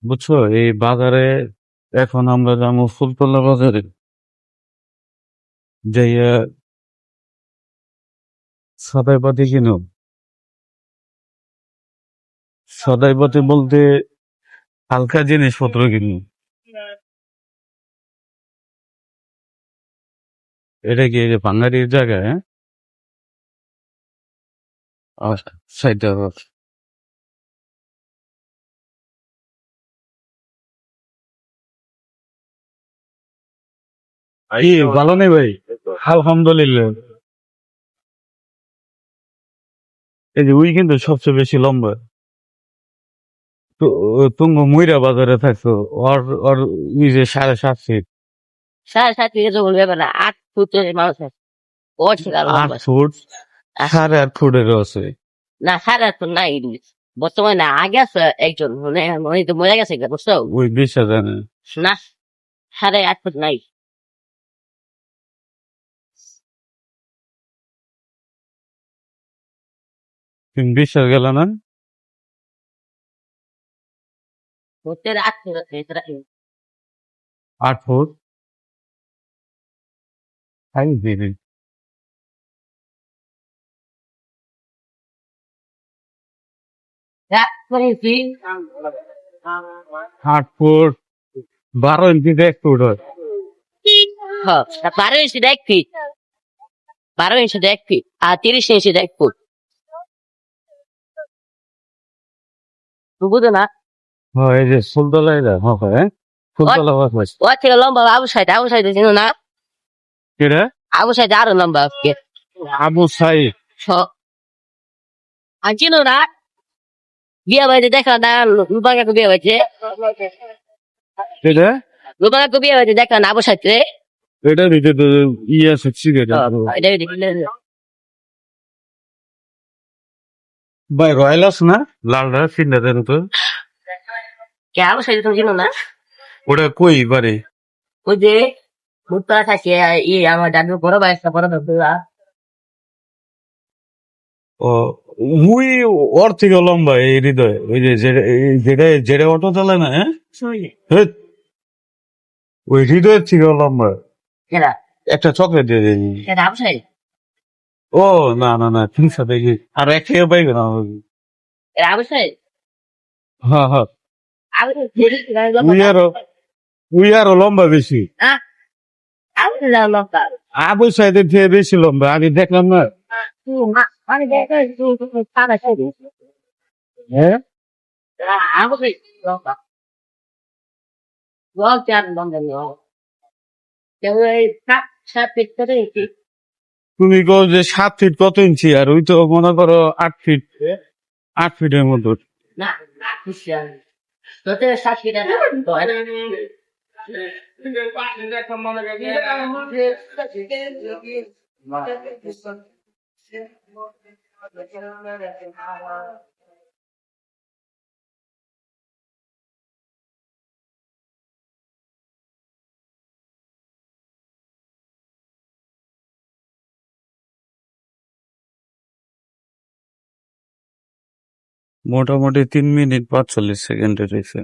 বুঝছো, এই বাজারে এখন আমরা যাবো ফুলতলা বাজারে, যাইয়া সদাইপাতি কিনো। সদাইপাতি বলতে হালকা জিনিসপত্র কিনো। এটা কি এই যে ভাঙ্গারির জায়গা? হ্যাঁ, আচ্ছা, সাইডটা এই ভালো নেই ভাই, আলহামদুলিল্লাহ। এই যে উই কিন্তু সবচেয়ে বেশি লম্বা। তো তুমি ময়রা বাজারে থাকছো, ওর ওর উই যে 7.5 ফিট। 7.5 ফিটের জঙ্গল ব্যাপার না, 8 ফুটের মানুষ আছে। ও ঠিক আর আট লম্বা ফুট আছে। 8.5 ফুটেরও আছে। না, 8.5 ফুট নাই বর্তমানে। আগে আছে একজন, মানে উনি তো মরে গেছে গা, বুঝছো? ওই বিশ্বাস জানে। না, 8.5 ফুট নাই। তুমি বিশ্বাস গেল না? হচ্ছে 8 ফুট আছে, এটা কি? 8 ফুট। তাই দিদি, 8 ফুট। 8 ফুট 12 ইঞ্চিতে 1 ফুট হয়। হ্যাঁ, 12 ইঞ্চি 1 ফিট। 12 ইঞ্চি 1 ফিট আর 30 ইঞ্চি 1 ফুট। তুমি বুঝো না? হ্যাঁ, এই যে ফুলতলায় যা, হ্যাঁ হ্যাঁ, ওর ফুলতলা বাস। ওর থেকে লম্বা আবু সাইদ চিনো না? কেডা? আবু সাইদ আরো লম্বা আজকে। আবু সাইদ? আর চিনো না? বিয়ে বাড়িতে দেখা না, রূপা কাকু বিয়ে বাড়িতে। কেডা? রূপা কাকু বিয়ে বাড়িতে দেখা না আবু সাইদ রে। এটা দিতে তো ইয়ে আছে, সিগারেট। ভাই রয়্যাল আছে না, লালটা সিন্ডা দেন তো। কে আবু সাইদ তুমি চিনো না? ওটা কই বাড়ি? ওই যে মুক্তা থাকে, আমার দাদু বড় ভাই একটা বড় দাদু। ও, মুই ওর থেকে লম্বা এই হৃদয়, ওই যে যেটা যেটা অটো চালায় না, হ্যাঁ। হেৎ, ওই হৃদয়ের থেকে লম্বা। কেনা একটা চকলেট দিয়ে দিই। কেনা আবু সাইদ? ও, না না না, ঠিক আছে দেখি, আর এক থেকে পাইবে না। এরা আবু সাইদ? হ্যাঁ হ্যাঁ, আবু সাইদ উই আরো উই আরো লম্বা বেশি। আবু সাইদ লম্বা। আবু সাইদের থেকে বেশি লম্বা, আমি দেখলাম না। মানে সাদা সাইদ। হ্যাঁ, আবু সাইদ লম্বা। বল চার লম্বা নিও। কেউ এই 7 ফিট করে কি? তুমি কো যে 7 ফিট কত ইঞ্চি, আর ওই তো মনে করো 8 ফিট, 8 ফিটের মতো। না, কিসের? তোতে 7 ফিট আছে তো। মোটামুটি 3 মিনিট 45 সেকেন্ডের হয়েছে।